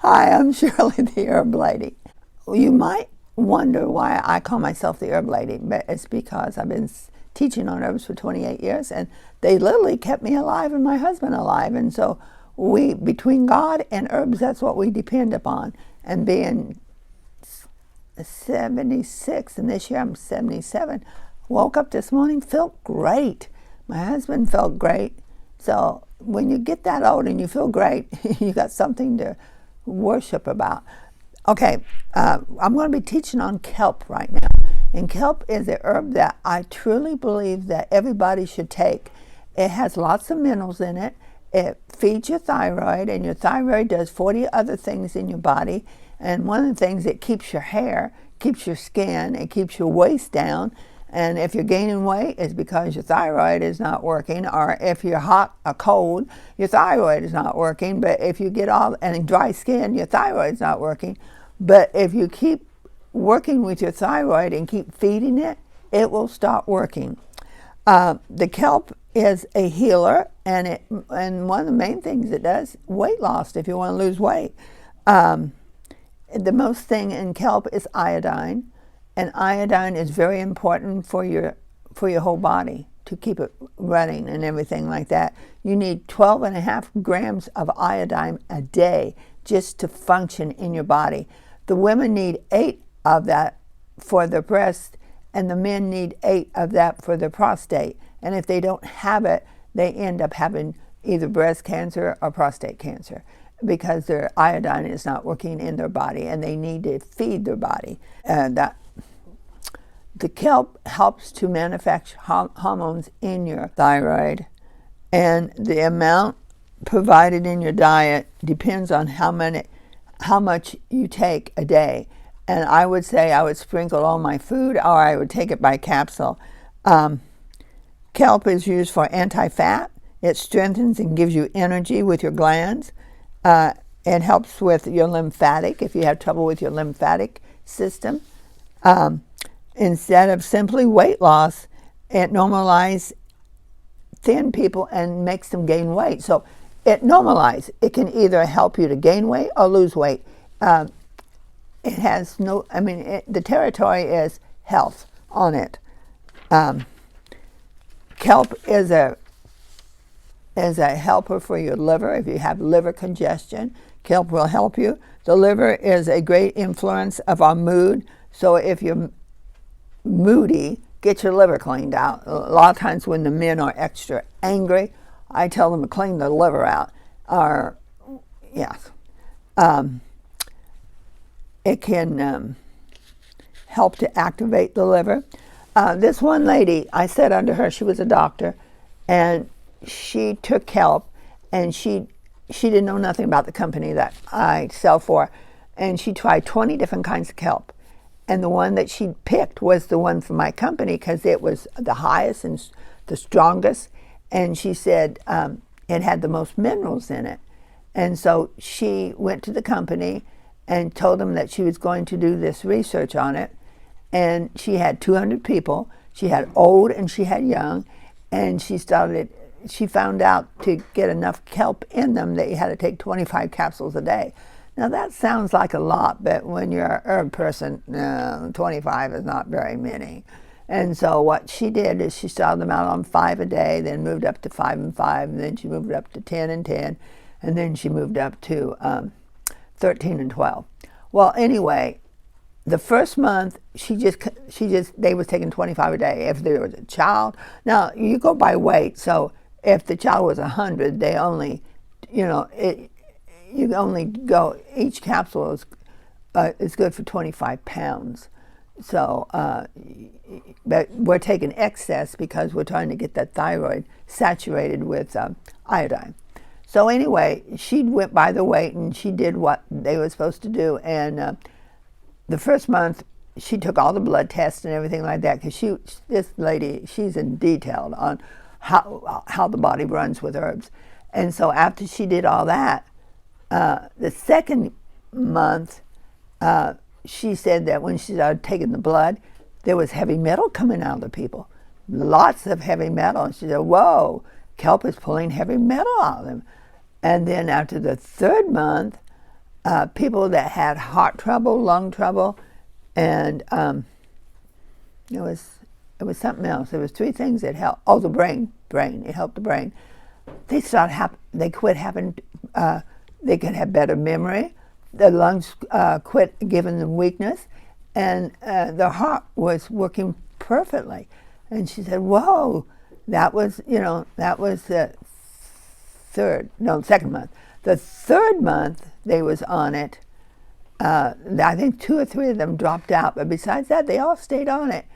Hi, I'm Shirley, the Herb Lady. You might wonder why I call myself the Herb Lady, but it's because I've been teaching on herbs for 28 years, and they literally kept me alive and my husband alive. And so we, between God and herbs, that's what we depend upon. And being 76, and this year I'm 77, woke up this morning, felt great. My husband felt great. So when you get that old and you feel great, you got something to worship about. Okay, I'm going to be teaching on kelp right now. And kelp is a herb that I truly believe that everybody should take. It has lots of minerals in it. It feeds your thyroid, and your thyroid does 40 other things in your body. And one of the things, it keeps your hair, keeps your skin, it keeps your waist down. And if you're gaining weight, it's because your thyroid is not working, or if you're hot or cold, your thyroid is not working. But if you get all and dry skin, your thyroid's not working. But if you keep working with your thyroid and keep feeding it, it will start working. The kelp is a healer, and one of the main things it does, weight loss, if you want to lose weight. The most thing in kelp is iodine. And iodine is very important for your whole body to keep it running and everything like that. You need 12.5 grams of iodine a day just to function in your body. The women need 8 of that for their breast, and the men need 8 of that for their prostate. And if they don't have it, they end up having either breast cancer or prostate cancer because their iodine is not working in their body, and they need to feed their body. The kelp helps to manufacture hormones in your thyroid, and the amount provided in your diet depends on how much you take a day. And I would say I would sprinkle all my food, or I would take it by capsule. Kelp is used for anti-fat. It strengthens and gives you energy with your glands. It helps with your lymphatic, if you have trouble with your lymphatic system. Instead of simply weight loss, it normalizes thin people and makes them gain weight. So it normalizes. It can either help you to gain weight or lose weight. It has no, the territory is health on it. Kelp is a helper for your liver. If you have liver congestion, kelp will help you. The liver is a great influence of our mood. So if you're moody, get your liver cleaned out. A lot of times when the men are extra angry, I tell them to clean their liver out. It can help to activate the liver. This one lady, I said under her, she was a doctor, and she took kelp, and she didn't know nothing about the company that I sell for, and she tried 20 different kinds of kelp. And the one that she picked was the one from my company because it was the highest and the strongest. And she said it had the most minerals in it. And so she went to the company and told them that she was going to do this research on it. And she had 200 people. She had old and she had young. And she found out to get enough kelp in them that you had to take 25 capsules a day. Now that sounds like a lot, but when you're a herb person, 25 is not very many. And so what she did is she started them out on 5 a day, then moved up to 5 and 5, and then she moved up to 10 and 10, and then she moved up to 13 and 12. Well, anyway, the first month they was taking 25 a day. If there was a child, now you go by weight, so if the child was 100, they only, you only go, each capsule is good for 25 pounds. So, but we're taking excess because we're trying to get that thyroid saturated with iodine. So anyway, she went by the weight and she did what they were supposed to do. And the first month, she took all the blood tests and everything like that because this lady, she's in detail on how the body runs with herbs. And so after she did all that, the second month, she said that when she started taking the blood, there was heavy metal coming out of the people. Lots of heavy metal. And she said, whoa, kelp is pulling heavy metal out of them. And then after the third month, people that had heart trouble, lung trouble, and it was something else. There was 3 things that helped. Oh, the brain. It helped the brain. They quit having. They could have better memory. The lungs quit giving them weakness, and the heart was working perfectly. And she said, "Whoa, that was the second month. The third month they was on it. I think 2 or 3 of them dropped out, but besides that, they all stayed on it,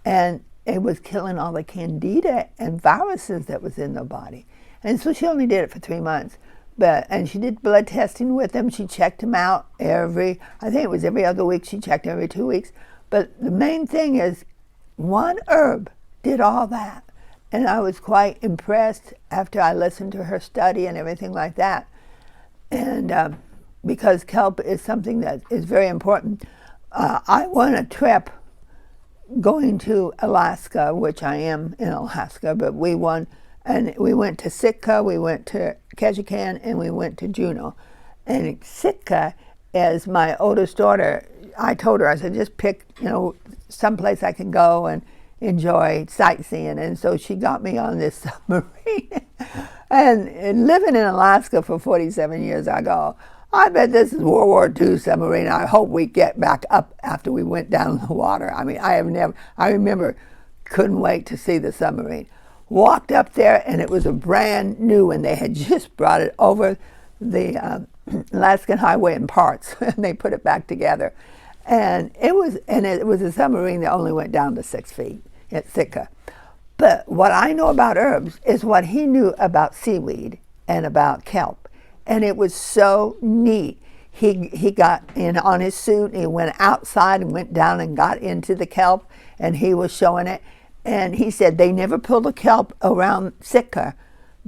and it was killing all the candida and viruses that was in their body. And so she only did it for 3 months, and she did blood testing with them. She checked them out I think it was every other week. She checked every 2 weeks. But the main thing is, one herb did all that, and I was quite impressed after I listened to her study and everything like that. And because kelp is something that is very important. I won a trip going to Alaska, which I am in Alaska, but we went to Sitka, we went to Ketchikan, and we went to Juneau. And Sitka, as my oldest daughter, I told her, I said, just pick, someplace I can go and enjoy sightseeing. And so she got me on this submarine. And living in Alaska for 47 years, I go, I bet this is World War II submarine. I hope we get back up after we went down in the water. I mean, I remember, couldn't wait to see the submarine. Walked up there, and it was a brand new one. They had just brought it over the Alaskan Highway in parts, and they put it back together. And it was a submarine that only went down to 6 feet at Sitka. But what I know about herbs is what he knew about seaweed and about kelp. And it was so neat. He got in on his suit, and he went outside and went down and got into the kelp, and he was showing it. And he said they never pull the kelp around Sitka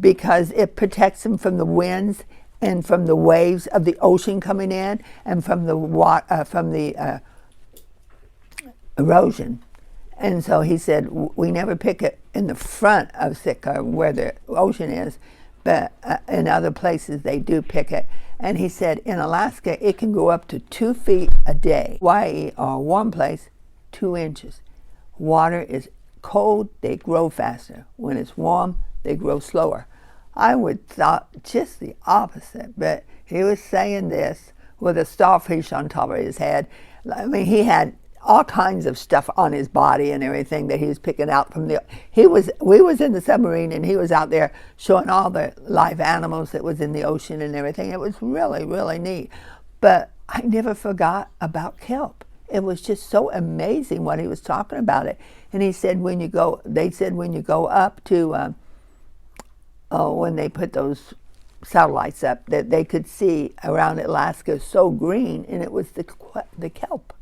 because it protects them from the winds and from the waves of the ocean coming in and from the erosion. And so he said, we never pick it in the front of Sitka where the ocean is, but in other places they do pick it. And he said in Alaska it can go up to 2 feet a day. Hawaii, or a warm place, 2 inches. Water is cold, they grow faster. When it's warm, they grow slower. I would thought just the opposite, but he was saying this with a starfish on top of his head. I mean, he had all kinds of stuff on his body and everything that he was picking out from we was in the submarine, and he was out there showing all the live animals that was in the ocean and everything. It was really, really neat. But I never forgot about kelp. It was just so amazing what he was talking about it. And he said when you go up to, when they put those satellites up, that they could see around Alaska so green, and it was the kelp.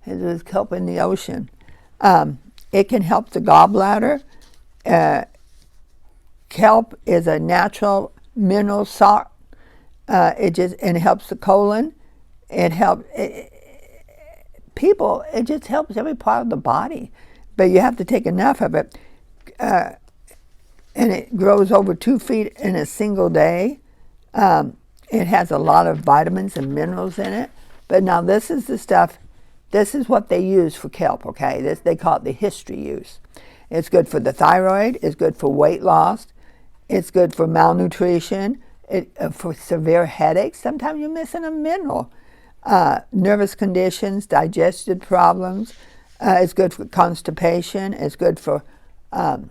It was kelp in the ocean. It can help the gallbladder. Kelp is a natural mineral salt. It helps the colon. It just helps every part of the body, but you have to take enough of it. And it grows over 2 feet in a single day. It has a lot of vitamins and minerals in it. But now this is the stuff. This is what they use for kelp, okay? They call it the history use. It's good for the thyroid. It's good for weight loss. It's good for malnutrition. For severe headaches. Sometimes you're missing a mineral. Nervous conditions, digestive problems. It's good for constipation. It's good for the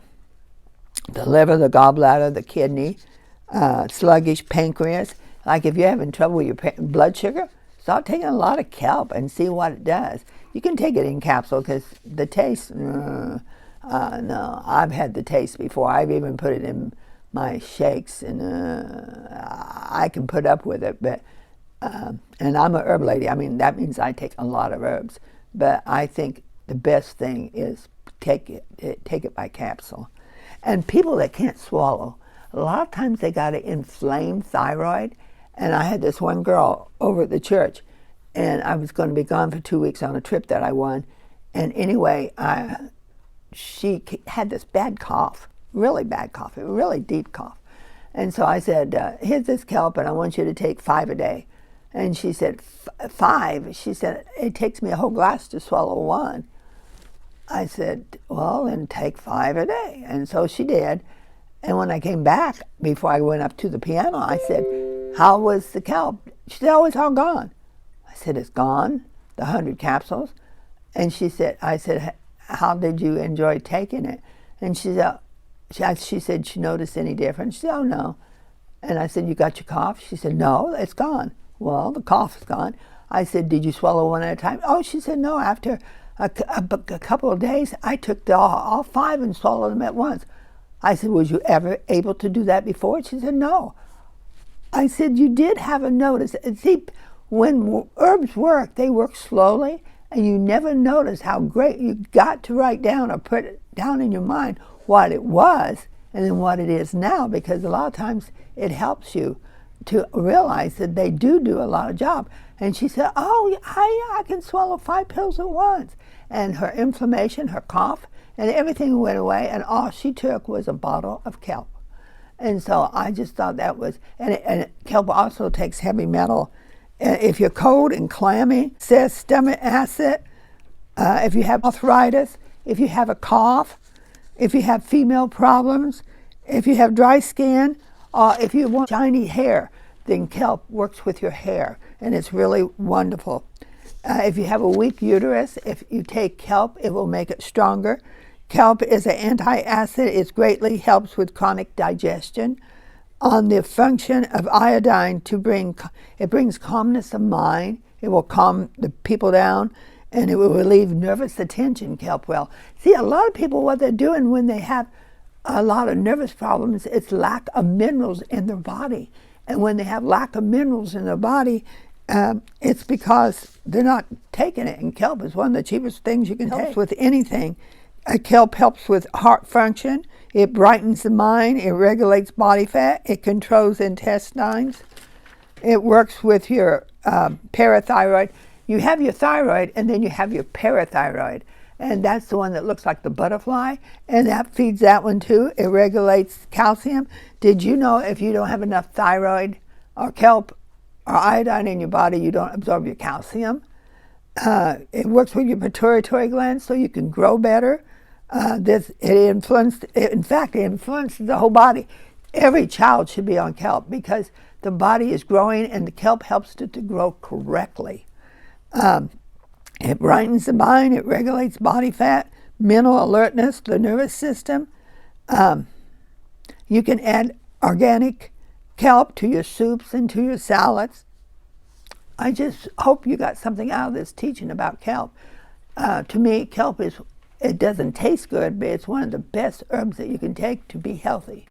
liver, the gallbladder, the kidney, sluggish pancreas. Like if you're having trouble with your blood sugar, start taking a lot of kelp and see what it does. You can take it in capsule because the taste, no, I've had the taste before. I've even put it in my shakes, and I can put up with it. But and I'm a herb lady. I mean, that means I take a lot of herbs. But I think the best thing is take it by capsule. And people that can't swallow, a lot of times they got an inflamed thyroid. And I had this one girl over at the church, and I was going to be gone for 2 weeks on a trip that I won. And anyway, she had this bad cough, really bad cough, a really deep cough. And so I said, here's this kelp, and I want you to take 5 a day. And she said, 5. She said, it takes me a whole glass to swallow one. I said, well, then take 5 a day. And so she did. And when I came back, before I went up to the piano, I said, how was the kelp? She said, oh, it's all gone. I said, it's gone, the 100 capsules? And I said, how did you enjoy taking it? And she said she noticed any difference. She said, oh, no. And I said, you got your cough? She said, no, it's gone. Well, the cough is gone. I said, did you swallow one at a time? Oh, she said, no, after a couple of days, I took all 5 and swallowed them at once. I said, was you ever able to do that before? She said, no. I said, you did have a notice. See, when herbs work, they work slowly, and you never notice how great you got to write down or put it down in your mind what it was and then what it is now, because a lot of times it helps you to realize that they do a lot of job. And she said, oh, I can swallow 5 pills at once. And her inflammation, her cough, and everything went away, and all she took was a bottle of kelp. And so I just thought that was, and kelp also takes heavy metal. If you're cold and clammy, says stomach acid, if you have arthritis, if you have a cough, if you have female problems, if you have dry skin, if you want shiny hair, then kelp works with your hair, and it's really wonderful. If you have a weak uterus, if you take kelp, it will make it stronger. Kelp is an antacid. It greatly helps with chronic digestion. On the function of iodine it brings calmness of mind. It will calm the people down, and it will relieve nervous tension, kelp will. See, a lot of people, what they're doing when they have a lot of nervous problems, it's lack of minerals in their body. And when they have lack of minerals in their body, it's because they're not taking it. And kelp is one of the cheapest things you can take. Helps with anything. Kelp helps with heart function. It brightens the mind. It regulates body fat. It controls intestines. It works with your parathyroid. You have your thyroid, and then you have your parathyroid. And that's the one that looks like the butterfly, and that feeds that one too. It regulates calcium. Did you know if you don't have enough thyroid or kelp or iodine in your body, you don't absorb your calcium? It works with your pituitary gland so you can grow better. It influences the whole body. Every child should be on kelp because the body is growing, and the kelp helps it to grow correctly. It brightens the mind. It regulates body fat, mental alertness, the nervous system. You can add organic kelp to your soups and to your salads. I just hope you got something out of this teaching about kelp. To me, kelp it doesn't taste good, but it's one of the best herbs that you can take to be healthy.